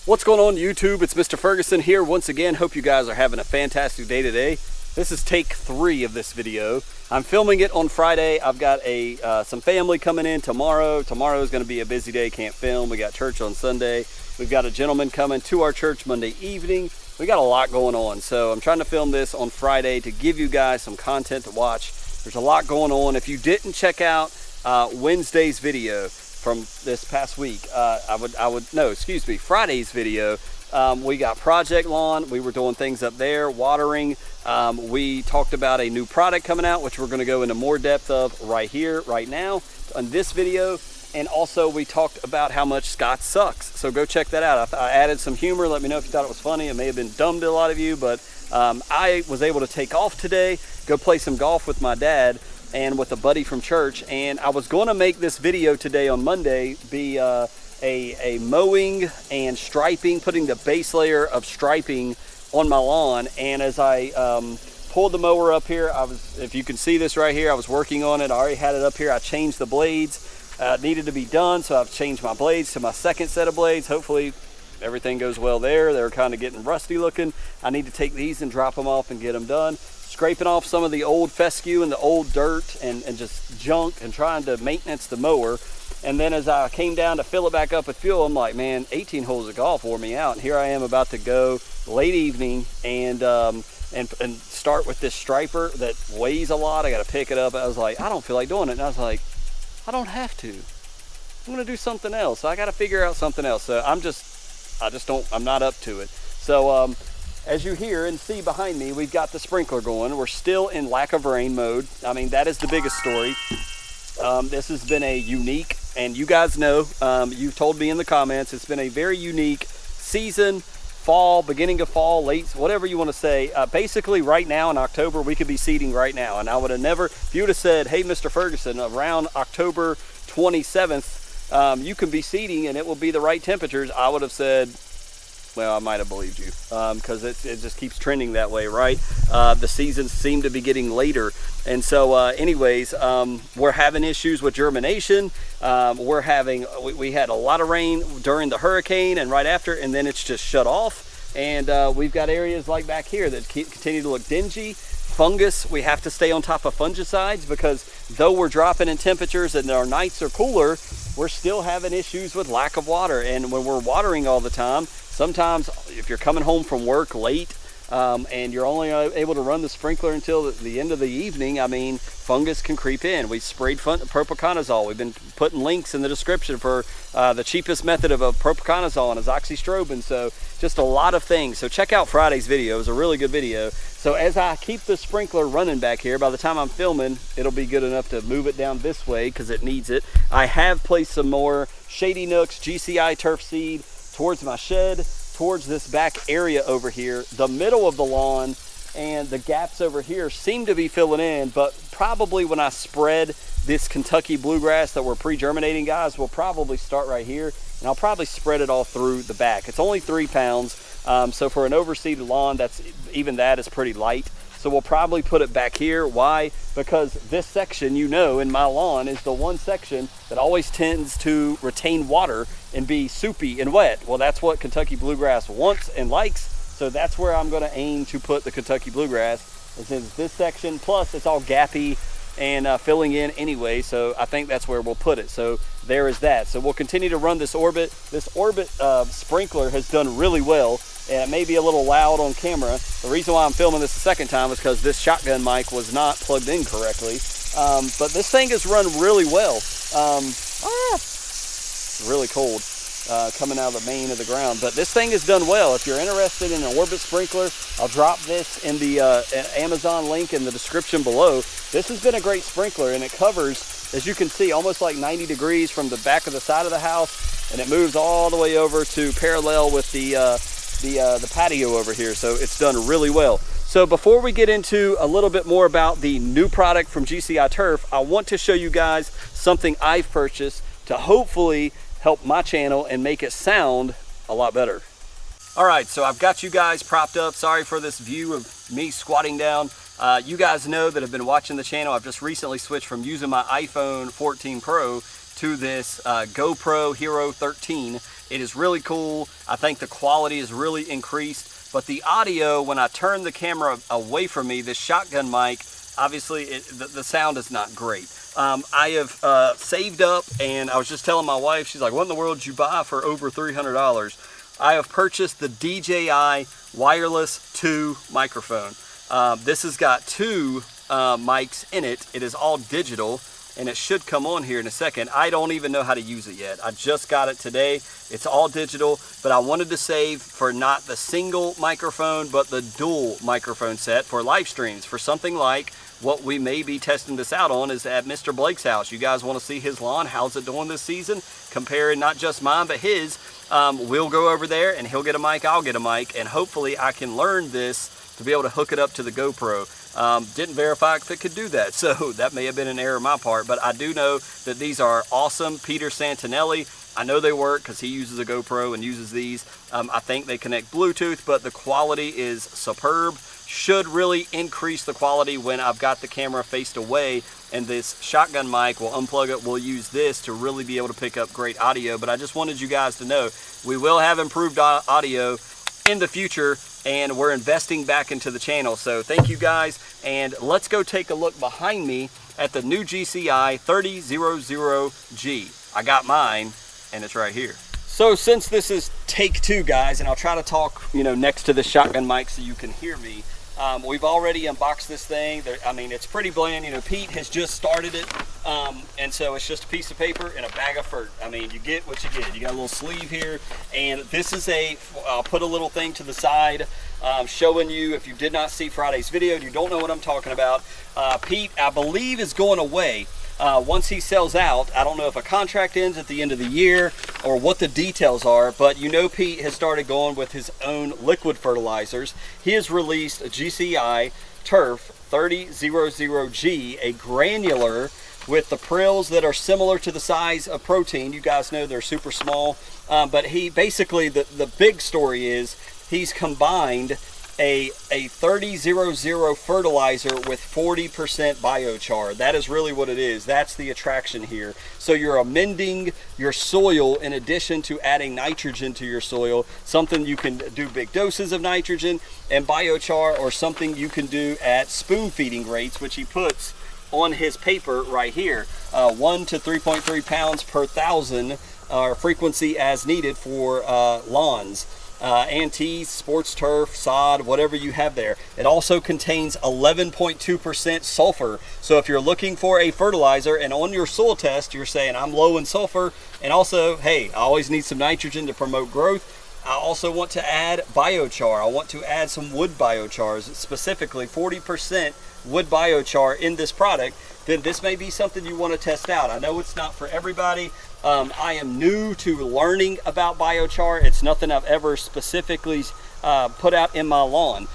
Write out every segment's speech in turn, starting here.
What's going on YouTube? It's Mr. Ferguson here once again. Hope you guys are having a fantastic day today. This is take 3 of this video. I'm filming it on Friday. I've got some family coming in tomorrow. Tomorrow is going to be a busy day, can't film. We got church on Sunday. We've got a gentleman coming to our church Monday evening. We got a lot going on. So I'm trying to film this on Friday to give you guys some content to watch. There's a lot going on. If you didn't check out Wednesday's video from this past week, Friday's video. We got Project Lawn. We were doing things up there, watering. We talked about a new product coming out, which we're going to go into more depth of right here, right now, on this video. And also we talked about how much Scott sucks. So go check that out. I added some humor. Let me know if you thought it was funny. It may have been dumb to a lot of you, but I was able to take off today, go play some golf with my dad and with a buddy from church. And I was going to make this video today on Monday be a mowing and striping, putting the base layer of striping on my lawn. And as I pulled the mower up here, if you can see this right here, I was working on it. I already had it up here. I changed the blades. It needed to be done, so I've changed my blades to my second set of blades. Hopefully everything goes well there. They're kind of getting rusty looking. I need to take these and drop them off and get them done. Scraping off some of the old fescue and the old dirt and just junk and trying to maintenance the mower. And then as I came down to fill it back up with fuel, I'm like, man, 18 holes of golf wore me out. And here I am about to go late evening and start with this striper that weighs a lot. I got to pick it up. I was like, I don't feel like doing it. And I was like, I don't have to. I'm going to do something else. So I got to figure out something else. So I'm not up to it. So as you hear and see behind me, we've got the sprinkler going. We're still in lack of rain mode. I mean, that is the biggest story. This has been a unique, and you guys know, you've told me in the comments, it's been a very unique season, fall, beginning of fall, late, whatever you want to say. Basically right now in October, we could be seeding right now. And I would have never, if you would have said, hey, Mr. Ferguson, around October 27th, you can be seeding and it will be the right temperatures, I would have said, well, I might have believed you, because it just keeps trending that way, right? The seasons seem to be getting later. And so anyways, we're having issues with germination. We had a lot of rain during the hurricane and right after, and then it's just shut off. And we've got areas like back here that continue to look dingy. Fungus, we have to stay on top of fungicides, because though we're dropping in temperatures and our nights are cooler, we're still having issues with lack of water. And when we're watering all the time, sometimes if you're coming home from work late and you're only able to run the sprinkler until the end of the evening, I mean, fungus can creep in. We sprayed propiconazole. We've been putting links in the description for the cheapest method of propiconazole and azoxystrobin. So just a lot of things. So check out Friday's video. It was a really good video. So as I keep the sprinkler running back here, by the time I'm filming, it'll be good enough to move it down this way because it needs it. I have placed some more Shady Nooks GCI Turf seed towards my shed, towards this back area over here. The middle of the lawn and the gaps over here seem to be filling in, but probably when I spread this Kentucky bluegrass that we're pre-germinating, guys, we'll probably start right here, and I'll probably spread it all through the back. It's only 3 pounds, so for an overseeded lawn, that is pretty light. So we'll probably put it back here. Why? Because this section, you know, in my lawn is the one section that always tends to retain water and be soupy and wet. Well, that's what Kentucky bluegrass wants and likes. So that's where I'm going to aim to put the Kentucky bluegrass. And since this section, plus it's all gappy and filling in anyway, so I think that's where we'll put it. So there is that. So we'll continue to run this Orbit. This Orbit sprinkler has done really well. And it may be a little loud on camera. The reason why I'm filming this the second time is because this shotgun mic was not plugged in correctly. But this thing has run really well. It's really cold coming out of the main of the ground. But this thing has done well. If you're interested in an Orbit sprinkler, I'll drop this in the Amazon link in the description below. This has been a great sprinkler, and it covers, as you can see, almost like 90 degrees from the back of the side of the house, and it moves all the way over to parallel with the patio over here. So it's done really well. So before we get into a little bit more about the new product from GCI Turf, I want to show you guys something I've purchased to hopefully help my channel and make it sound a lot better. All right, so I've got you guys propped up. Sorry for this view of me squatting down. You guys know that have been watching the channel, I've just recently switched from using my iPhone 14 Pro to this GoPro Hero 13. It is really cool. I think the quality is really increased, but the audio, when I turn the camera away from me, this shotgun mic, obviously the sound is not great. I have saved up, and I was just telling my wife, she's like, what in the world did you buy for over $300? I have purchased the DJI Wireless 2 microphone. This has got two mics in it. It is all digital, and it should come on here in a second. I don't even know how to use it yet. I just got it today. It's all digital, but I wanted to save for not the single microphone, but the dual microphone set for live streams, for something like what we may be testing this out on is at Mr. Blake's house. You guys want to see his lawn? How's it doing this season? Comparing not just mine, but his. We'll go over there and he'll get a mic, I'll get a mic, and hopefully I can learn this to be able to hook it up to the GoPro. Didn't verify if it could do that, so that may have been an error on my part, but I do know that these are awesome. Peter Santinelli, I know they work because he uses a GoPro and uses these. I think they connect Bluetooth, but the quality is superb. Should really increase the quality when I've got the camera faced away, and this shotgun mic, we'll unplug it, we'll use this to really be able to pick up great audio. But I just wanted you guys to know we will have improved audio in the future, and we're investing back into the channel. So thank you guys, and let's go take a look behind me at the new GCI 3000G. I got mine, and it's right here. So since this is take two, guys, and I'll try to talk, next to the shotgun mic so you can hear me. We've already unboxed this thing. I mean, it's pretty bland. Pete has just started it, and so it's just a piece of paper and a bag of fert. I mean, you get what you get. You got a little sleeve here, and this is I'll put a little thing to the side showing you, if you did not see Friday's video and you don't know what I'm talking about, Pete, I believe, is going away. Once he sells out. I don't know if a contract ends at the end of the year or what the details are, but Pete has started going with his own liquid fertilizers. He has released a GCI Turf 3000G, a granular with the prills that are similar to the size of protein. You guys know they're super small, but he basically, the big story is he's combined a 3000 fertilizer with 40% biochar. That is really what it is. That's the attraction here. So you're amending your soil in addition to adding nitrogen to your soil, something you can do big doses of nitrogen, and biochar, or something you can do at spoon feeding rates, which he puts on his paper right here, 1 to 3.3 pounds per thousand, frequency as needed for lawns. Antes, sports turf, sod, whatever you have there. It also contains 11.2% sulfur. So if you're looking for a fertilizer and on your soil test you're saying I'm low in sulfur, and also, hey, I always need some nitrogen to promote growth, I also want to add biochar. I want to add some wood biochars, specifically 40% wood biochar in this product, then this may be something you want to test out. I know it's not for everybody. I am new to learning about biochar. It's nothing I've ever specifically put out in my lawn.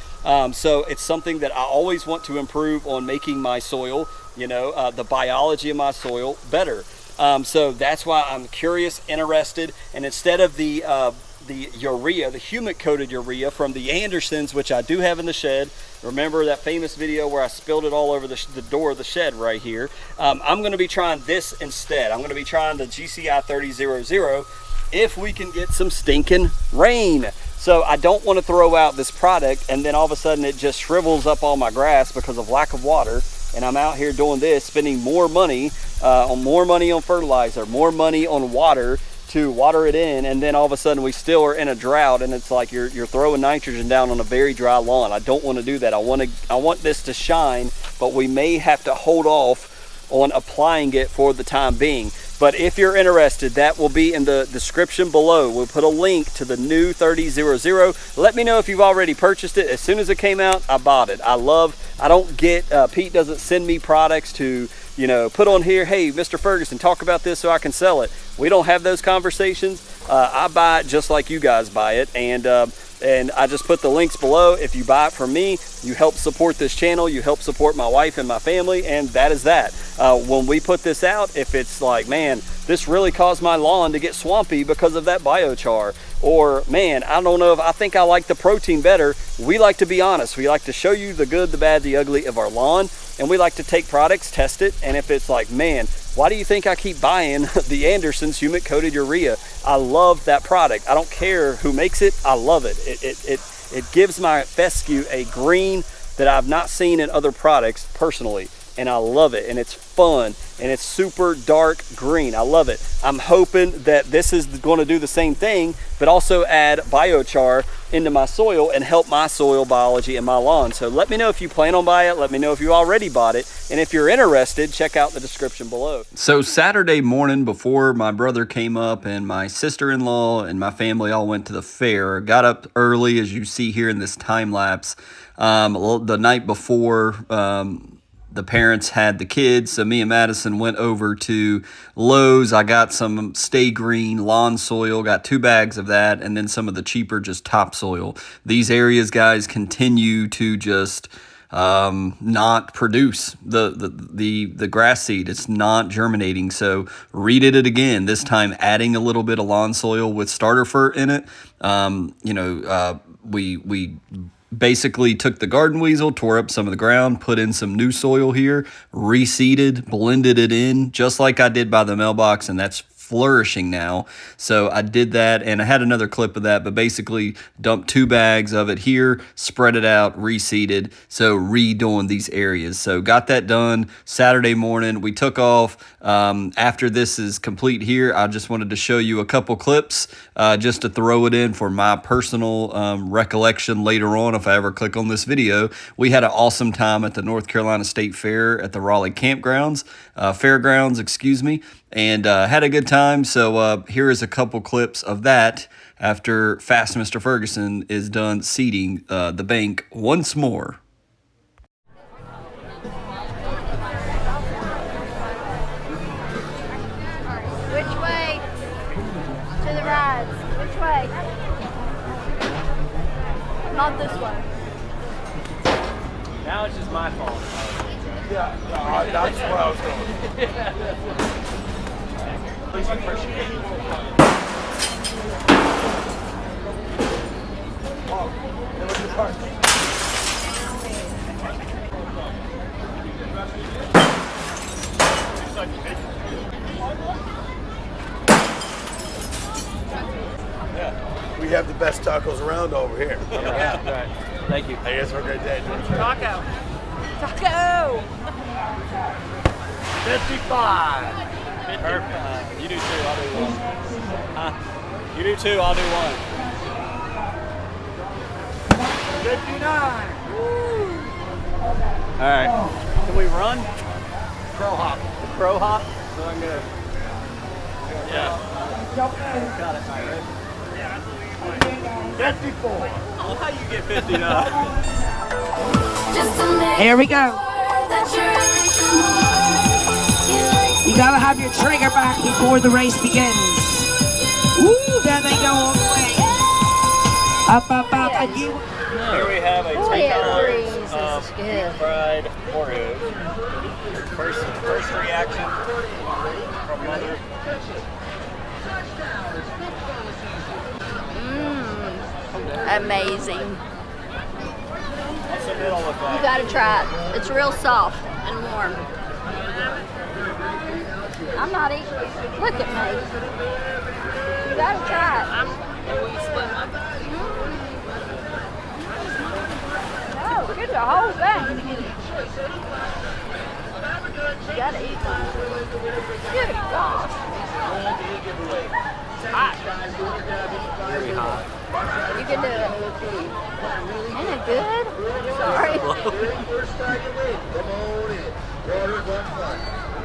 So it's something that I always want to improve on, making my soil, the biology of my soil better. So that's why I'm curious, interested, and instead of the urea, the humic coated urea from the Andersons, which I do have in the shed. Remember that famous video where I spilled it all over the door of the shed right here? I'm going to be trying this instead. I'm going to be trying the GCI 3000 if we can get some stinking rain. So I don't want to throw out this product and then all of a sudden it just shrivels up all my grass because of lack of water, and I'm out here doing this, spending more money on fertilizer, more money on water to water it in, and then all of a sudden we still are in a drought, and it's like you're throwing nitrogen down on a very dry lawn. I don't want to do that. I want this to shine, but we may have to hold off on applying it for the time being. But if you're interested, that will be in the description below. We'll put a link to the new 3000. Let me know if you've already purchased it. As soon as it came out, I bought it. I don't get, Pete doesn't send me products to, put on here, hey, Mr. Ferguson, talk about this so I can sell it. We don't have those conversations. I buy it just like you guys buy it, and I just put the links below. If you buy it from me, you help support this channel, you help support my wife and my family, and that is that. When we put this out, if it's like, man, this really caused my lawn to get swampy because of that biochar, or man, I don't know, if I think I like the protein better, we like to be honest. We like to show you the good, the bad, the ugly of our lawn, and we like to take products, test it, and if it's like, man, Why do you think I keep buying the Anderson's humic coated urea? I love that product. I don't care who makes it, I love it. It gives my fescue a green that I've not seen in other products personally, and I love it, and it's fun, and it's super dark green. I love it. I'm hoping that this is going to do the same thing, but also add biochar into my soil and help my soil biology in my lawn. So let me know if you plan on buying it. Let me know if you already bought it. And if you're interested, check out the description below. So Saturday morning, before my brother came up and my sister-in-law and my family all went to the fair, got up early, as you see here in this time lapse. The night before, the parents had the kids, so me and Madison went over to Lowe's. I got some Stay Green lawn soil, got 2 bags of that, and then some of the cheaper just topsoil. These areas, guys, continue to just not produce the grass seed. It's not germinating. So redid it again, this time adding a little bit of lawn soil with starter fert in it. We basically took the garden weasel, tore up some of the ground, put in some new soil here, reseeded, blended it in, just like I did by the mailbox, and that's flourishing now. So I did that, and I had another clip of that, but basically dumped 2 bags of it here, spread it out, reseeded, so redoing these areas. So got that done Saturday morning. We took off. After this is complete here, I just wanted to show you a couple clips just to throw it in for my personal recollection later on if I ever click on this video. We had an awesome time at the North Carolina State Fair at the Raleigh fairgrounds, excuse me, and had a good time. So here is a couple clips of that after Fast Mr. Ferguson is done seeding the bank once more. Which way? To the rides. Which way? Not this way. Now it's just my fault. Yeah, that's where I was going. Please appreciate it. We have the best tacos around over here. Yeah, right. Thank you. I guess we're a great day. Taco. Taco! 55. Perfect. You do 2, I'll do 1. You do 2, I'll do 1. 59. All right. Can we run? Crow hop. Crow hop? So I'm good. Yeah. Got it. All right. 54. I love how you get 50 now. Here we go. You gotta have your trigger back before the race begins. Woo, there they go all the way. Up, and you. Here we have a 3 calories of fried Oreos. First reaction from Mother. Amazing. What's the middle look like? You gotta try it. It's real soft and warm. I'm not eating. Look at me. You gotta try it. No, get the whole thing. You gotta eat one. Good gosh. It's hot. Very hot. You can do it. Isn't it good? Sorry. Is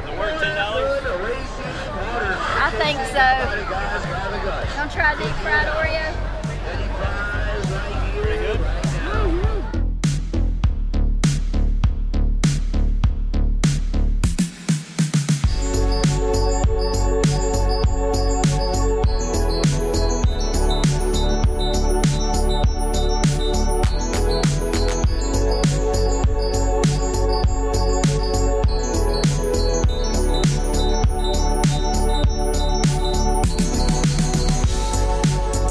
it worth $10? I think so. Don't try deep fried Oreo.